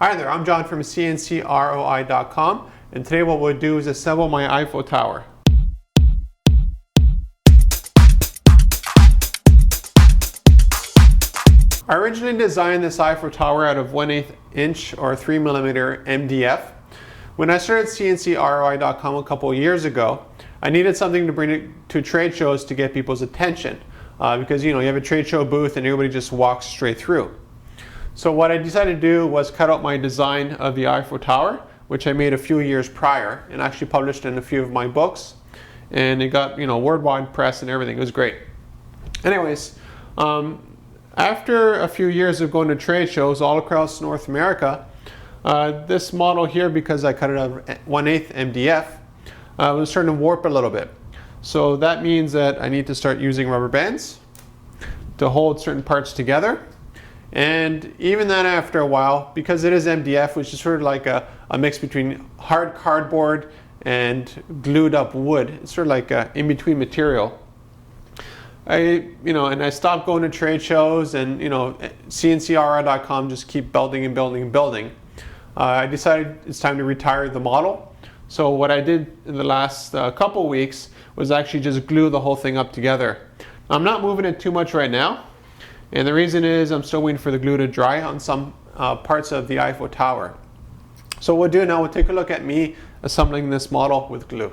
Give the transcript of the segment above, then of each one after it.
Hi there, I'm John from CNCROI.com, and today what we'll do is assemble my Eiffel Tower. I originally designed this Eiffel Tower out of 1/8 inch or 3mm MDF. When I started CNCROI.com a couple of years ago, I needed something to bring it to trade shows to get people's attention. Because you have a trade show booth and everybody just walks straight through. So what I decided to do was cut out my design of the Eiffel Tower, which I made a few years prior and actually published in a few of my books. And it got worldwide press and everything. It was great. Anyways, after a few years of going to trade shows all across North America, this model here, because I cut it out of 1/8 MDF, was starting to warp a little bit. So that means that I need to start using rubber bands to hold certain parts together. And even then, after a while, because it is MDF, which is sort of like a mix between hard cardboard and glued up wood, it's sort of like an in-between material. I stopped going to trade shows, and CNCROI.com just keep building and building and building. I decided it's time to retire the model. So what I did in the last couple weeks was actually just glue the whole thing up together. I'm not moving it too much right now, and the reason is I'm still waiting for the glue to dry on some parts of the Eiffel Tower. So what we'll do now, we'll take a look at me assembling this model with glue.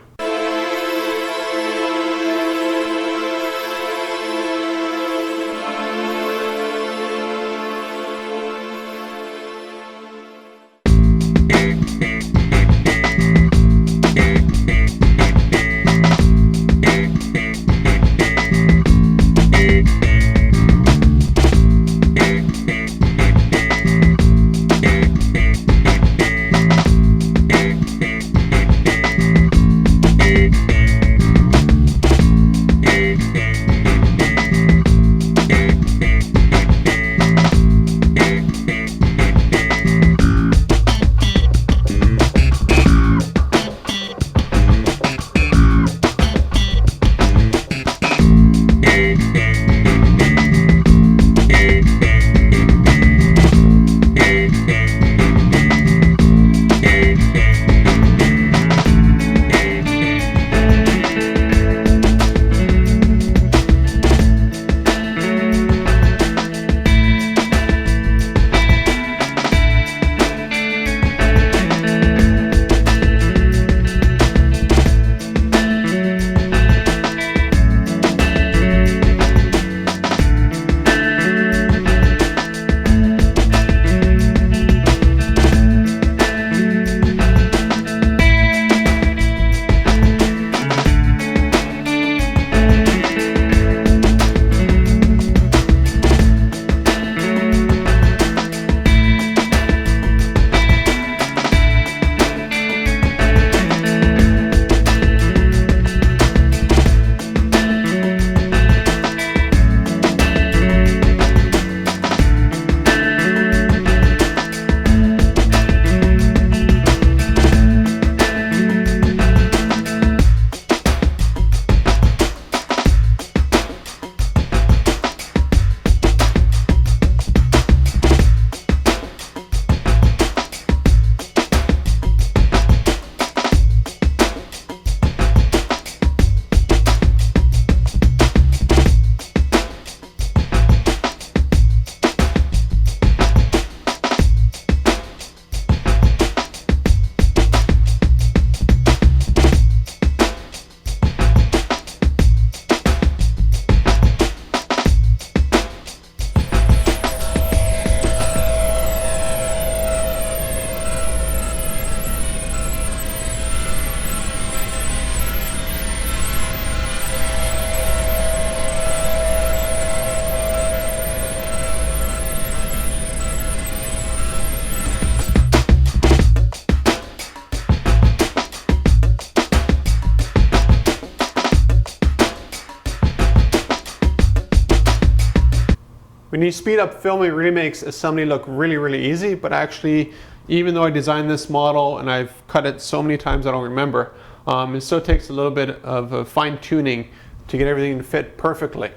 When you speed up filming, it really makes assembly look really, really easy, but actually, even though I designed this model and I've cut it so many times I don't remember, it still takes a little bit of fine tuning to get everything to fit perfectly.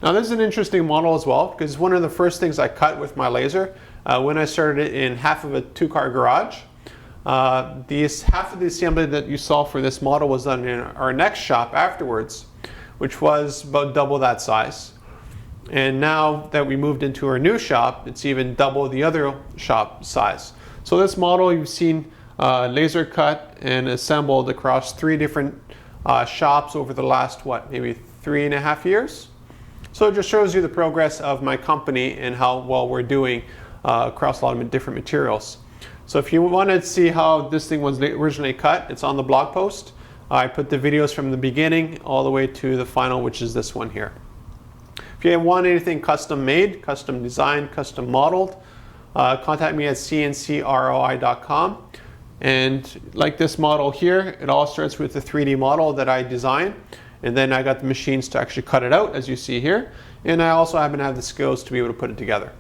Now this is an interesting model as well, because one of the first things I cut with my laser when I started in half of a 2-car garage. Half of the assembly that you saw for this model was done in our next shop afterwards, which was about double that size. And now that we moved into our new shop, it's even double the other shop size. So this model you've seen laser cut and assembled across 3 different shops over the last, maybe 3.5 years? So it just shows you the progress of my company and how well we're doing across a lot of different materials. So if you want to see how this thing was originally cut, it's on the blog post. I put the videos from the beginning all the way to the final, which is this one here. If you want anything custom made, custom designed, custom modeled, contact me at CNCKing.com. And like this model here, it all starts with a 3D model that I designed, and then I got the machines to actually cut it out, as you see here. And I also happen to have the skills to be able to put it together.